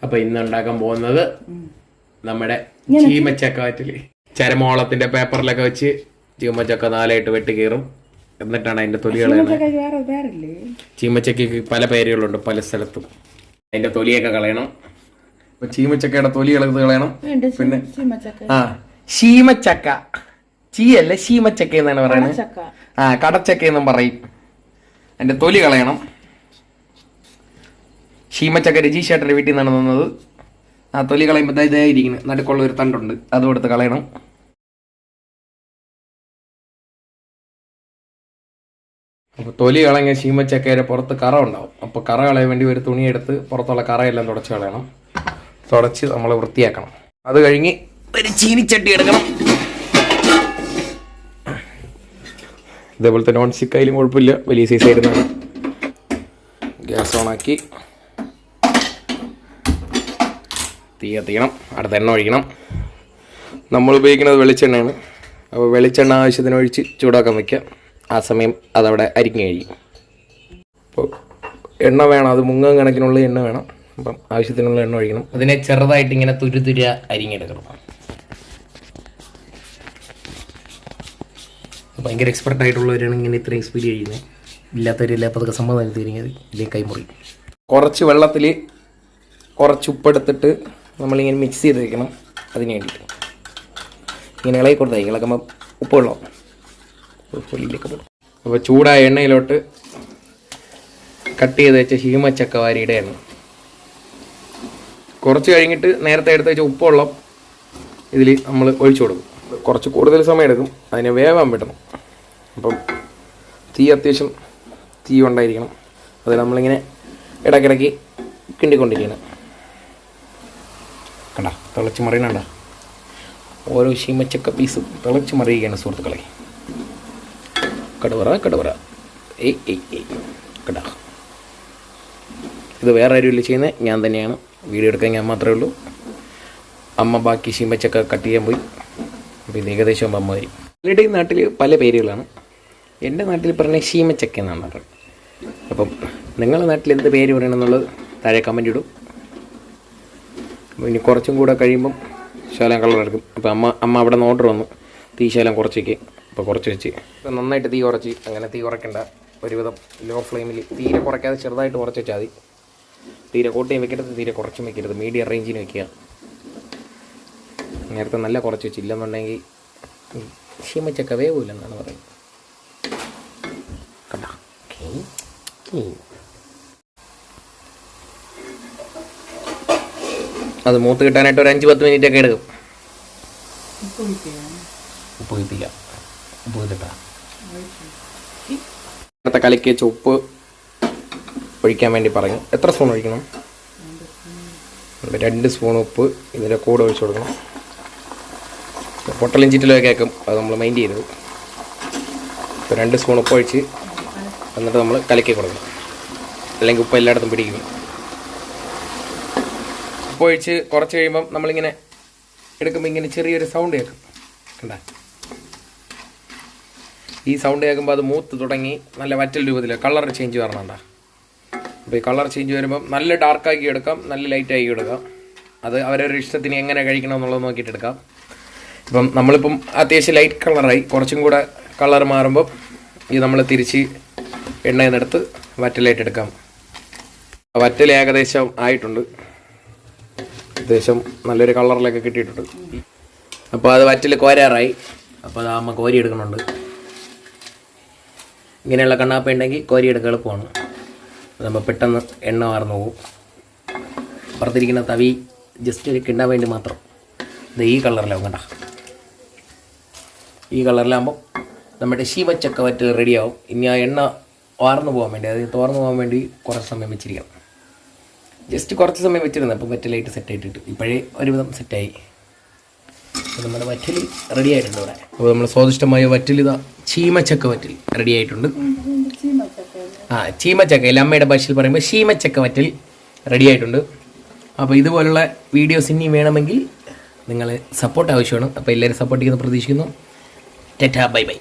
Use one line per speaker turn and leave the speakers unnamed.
അപ്പൊ ഇന്ന് ഉണ്ടാക്കാൻ പോകുന്നത് നമ്മുടെ ചീമച്ചക്ക വറ്റല്. ചരമോളത്തിന്റെ പേപ്പറിലൊക്കെ വെച്ച് ചീമച്ചക്ക 4 വെട്ടി കീറും. എന്നിട്ടാണ് അതിന്റെ തൊലി കളയണം. ചീമച്ചക്കയ്ക്ക് പല പേരുകളുണ്ട് പല സ്ഥലത്തും. അതിന്റെ തൊലിയൊക്കെ കളയണം. അപ്പൊ ചീമച്ചക്കയുടെ തൊലി കളയണം. പിന്നെ ശീമച്ചക്ക, ചീയല്ല ശീമച്ചക്ക എന്നാണ് പറയുന്നത്. കടച്ചക്ക എന്നും പറയും. അതിന്റെ തൊലി കളയണം. ശീമച്ചക്ക രജീഷേട്ടന്റെ വീട്ടിൽ നിന്നാണ് വന്നത്. ആ തൊലി കളയുമ്പോൾ ഇതായിരിക്കുന്നു. നടുക്കുള്ള ഒരു തണ്ടുണ്ട്, അതും എടുത്ത് കളയണം. അപ്പോൾ തൊലി കളഞ്ഞ ശീമച്ചക്കയുടെ പുറത്ത് കറ ഉണ്ടാവും. അപ്പോൾ കറ കളയാൻ വേണ്ടി ഒരു തുണിയെടുത്ത് പുറത്തുള്ള കറയെല്ലാം തുടച്ച് കളയണം. തുടച്ച് നമ്മൾ വൃത്തിയാക്കണം. അത് കഴിഞ്ഞ് ഒരു ചീനിച്ചട്ടി എടുക്കണം. ഇതേപോലത്തെ നോൺ സ്റ്റിക്ക് ആയാലും കുഴപ്പമില്ല, വലിയ സൈസ് ആയിരുന്നാണ്. ഗ്യാസ് ഓണാക്കി തീ കത്തിക്കണം. അടുത്ത എണ്ണ ഒഴിക്കണം. നമ്മൾ ഉപയോഗിക്കുന്നത് വെളിച്ചെണ്ണയാണ്. അപ്പോൾ വെളിച്ചെണ്ണ ആവശ്യത്തിന് ഒഴിച്ച് ചൂടാക്കാൻ വയ്ക്കുക. ആ സമയം അതവിടെ അരിഞ്ഞ് കഴിയും. അപ്പോൾ എണ്ണ വേണം, അത് മുങ്ങാൻ കണക്കിനുള്ള എണ്ണ വേണം. അപ്പം ആവശ്യത്തിനുള്ള എണ്ണ ഒഴിക്കണം. അതിനെ ചെറുതായിട്ട് ഇങ്ങനെ തുരുതുര അരിഞ്ഞെടുക്കണം. ഭയങ്കര എക്സ്പെർട്ട് ആയിട്ടുള്ളവരാണ് ഇങ്ങനെ ഇത്രയും സ്പീഡ് ചെയ്യുന്നത്. ഇല്ലാത്തവരില്ല. അപ്പോൾ അതൊക്കെ സംഭവം തിരിഞ്ഞത് ഇല്ലേ കൈമുറി. കുറച്ച് വെള്ളത്തിൽ കുറച്ച് ഉപ്പെടുത്തിട്ട് നമ്മളിങ്ങനെ മിക്സ് ചെയ്ത് വയ്ക്കണം. അതിന് വേണ്ടിയിട്ട് ഇങ്ങനെ ഇളകി കൊടുത്താൽ ഇളക്കുമ്പോൾ ഉപ്പ് വെള്ളം പൊലിയിലേക്ക് പോകും. അപ്പോൾ ചൂടായ എണ്ണയിലോട്ട് കട്ട് ചെയ്ത് വെച്ച ശീമച്ചക്ക വാരിയുടെ എണ്ണ കുറച്ച് കഴിഞ്ഞിട്ട് നേരത്തെ എടുത്ത് വെച്ച ഉപ്പ് വെള്ളം ഇതിൽ നമ്മൾ ഒഴിച്ചു കൊടുക്കും. കുറച്ച് കൂടുതൽ സമയം എടുക്കും, അതിനെ വേവാൻ വിടണം. അപ്പം തീ അത്യാവശ്യം തീ ഉണ്ടായിരിക്കണം. അത് നമ്മളിങ്ങനെ ഇടയ്ക്കിടയ്ക്ക് കിണ്ടിക്കൊണ്ടിരിക്കണം. കണ്ട തിളച്ച് മറിയണണ്ട. ഓരോ ശീമച്ചക്ക പീസും തിളച്ച് മറിയുകയാണ് സുഹൃത്തുക്കളെ. കടുവറ ഏയ് ഏയ് ഏയ് കട. ഇത് വേറെ ആരുമില്ല ചെയ്യുന്നത്, ഞാൻ തന്നെയാണ്. വീഡിയോ എടുക്കാൻ ഞാൻ മാത്രമേ ഉള്ളൂ. അമ്മ ബാക്കി ശീമച്ചക്ക കട്ട് ചെയ്യാൻ പോയി. അപ്പോൾ ഇത് ഏകദേശം അമ്മ വരും. പലരുടെയും നാട്ടിൽ പല പേരുകളാണ്. എൻ്റെ നാട്ടിൽ പറഞ്ഞ ശീമച്ചക്ക എന്നാണ് പറയുന്നത്. അപ്പം നിങ്ങളുടെ നാട്ടിൽ എന്ത് പേര് പറയണമെന്നുള്ളത് താഴെ കമൻറ്റ് ഇടും. ഇനി കുറച്ചും കൂടെ കഴിയുമ്പം ശകലം കളർ എടുക്കും. അപ്പോൾ അമ്മ അവിടെ നിന്ന് ഓർഡർ വന്നു തീ ശകലം കുറച്ചേക്ക്. അപ്പോൾ കുറച്ച് വെച്ച് ഇപ്പം നന്നായിട്ട് തീ കുറച്ച്. അങ്ങനെ തീ കുറയ്ക്കണ്ട, ഒരുവിധം ലോ ഫ്ലെയിമിൽ തീരെ കുറയ്ക്കാതെ ചെറുതായിട്ട് കുറച്ച് വെച്ചാൽ മതി. തീരെ കൂട്ടിയും വെക്കരുത്, തീരെ കുറച്ചും വെക്കരുത്. മീഡിയം റേഞ്ചിന് വെക്കുക. നേരത്തെ നല്ല കുറച്ച് വെച്ചില്ലെന്നുണ്ടെങ്കിൽ ശീമച്ചക്ക വേവില്ലെന്നാണ് പറയുന്നത്. കണ്ട അത് മൂത്ത് കിട്ടാനായിട്ട് ഒരു 5-10 മിനിറ്റ് ഒക്കെ എടുക്കും. ഉപ്പ് കിട്ടില്ല, ഉപ്പ് കിട്ടാ. നേരത്തെ കലക്കി വെച്ച ഉപ്പ് ഒഴിക്കാൻ വേണ്ടി പറഞ്ഞു. എത്ര സ്പൂൺ ഒഴിക്കണം? 2 സ്പൂൺ ഉപ്പ് ഇതിൻ്റെ കൂടെ ഒഴിച്ചു കൊടുക്കണം. പൊട്ടലും ചിറ്റലൊക്കെ കേൾക്കും, അത് നമ്മൾ മൈൻഡ് ചെയ്തത്. ഇപ്പോൾ 2 സ്പൂൺ ഉപ്പ് ഒഴിച്ച് എന്നിട്ട് നമ്മൾ കലക്കി കൊടുക്കണം, അല്ലെങ്കിൽ ഉപ്പ് എല്ലായിടത്തും പിടിക്കും. ഉപ്പ് ഒഴിച്ച് കുറച്ച് കഴിയുമ്പം നമ്മളിങ്ങനെ എടുക്കുമ്പോൾ ഇങ്ങനെ ചെറിയൊരു സൗണ്ട് കേൾക്കും. കണ്ട ഈ സൗണ്ട് കേൾക്കുമ്പോൾ അത് മൂത്ത് തുടങ്ങി നല്ല വറ്റൽ രൂപത്തിൽ കളർ ചേഞ്ച് വരണണ്ട. അപ്പോൾ ഈ കളർ ചേഞ്ച് വരുമ്പം നല്ല ഡാർക്കാക്കി എടുക്കാം, നല്ല ലൈറ്റാക്കി എടുക്കാം. അത് അവരവരുടെ ഇഷ്ടത്തിന് എങ്ങനെ കഴിക്കണം എന്നുള്ളത് നോക്കിയിട്ട് എടുക്കാം. ഇപ്പം നമ്മളിപ്പം അത്യാവശ്യം ലൈറ്റ് കളറായി. കുറച്ചും കൂടെ കളർ മാറുമ്പം ഇത് നമ്മൾ തിരിച്ച് എണ്ണയിൽ നിന്നെടുത്ത് വറ്റലായിട്ട് എടുക്കാം. വറ്റൽ ഏകദേശം ആയിട്ടുണ്ട്. ഏകദേശം നല്ലൊരു കളറിലൊക്കെ കിട്ടിയിട്ടുണ്ട്. അപ്പോൾ അത് വറ്റൽ കോരാറായി. അപ്പോൾ അത് അമ്മ കോരി എടുക്കുന്നുണ്ട്. ഇങ്ങനെയുള്ള കണ്ണാപ്പ ഉണ്ടെങ്കിൽ കോരി എടുക്കുക എളുപ്പമാണ്. നമ്മൾ പെട്ടെന്ന് എണ്ണ വാർന്നു പോകും. പുറത്തിരിക്കുന്ന തവി ജസ്റ്റ് കിണ്ടാൻ വേണ്ടി മാത്രം. ഇത് ഈ കളറിലാവും. കണ്ട ഈ കളറിലാകുമ്പോൾ നമ്മുടെ ശീമച്ചക്ക വറ്റൽ റെഡിയാവും. ഇനി ആ എണ്ണ വാർന്നു പോകാൻ വേണ്ടി, അത് തോർന്നു പോകാൻ വേണ്ടി കുറച്ച് സമയം വെച്ചിരിക്കണം. ജസ്റ്റ് കുറച്ച് സമയം വെച്ചിരുന്നു. അപ്പോൾ വറ്റലായിട്ട് സെറ്റായിട്ടിട്ട് ഇപ്പോഴേ ഒരുവിധം സെറ്റായി. അപ്പോൾ നമ്മുടെ വറ്റൽ റെഡി ആയിട്ടുണ്ട് ഇവിടെ. അപ്പോൾ നമ്മൾ സ്വാദിഷ്ടമായ വറ്റൽ ഇതാ ചീമച്ചക്ക വറ്റൽ റെഡി ആയിട്ടുണ്ട്. ചീമച്ചക്ക അല്ല, അമ്മയുടെ ഭാഷയിൽ പറയുമ്പോൾ ശീമച്ചക്ക വറ്റൽ റെഡി ആയിട്ടുണ്ട്. അപ്പോൾ ഇതുപോലുള്ള വീഡിയോസ് ഇനി വേണമെങ്കിൽ നിങ്ങൾ സപ്പോർട്ട് ആവശ്യമാണ്. അപ്പോൾ എല്ലാവരും സപ്പോർട്ട് ചെയ്യുന്ന പ്രതീക്ഷിക്കുന്നു. Tata bye bye.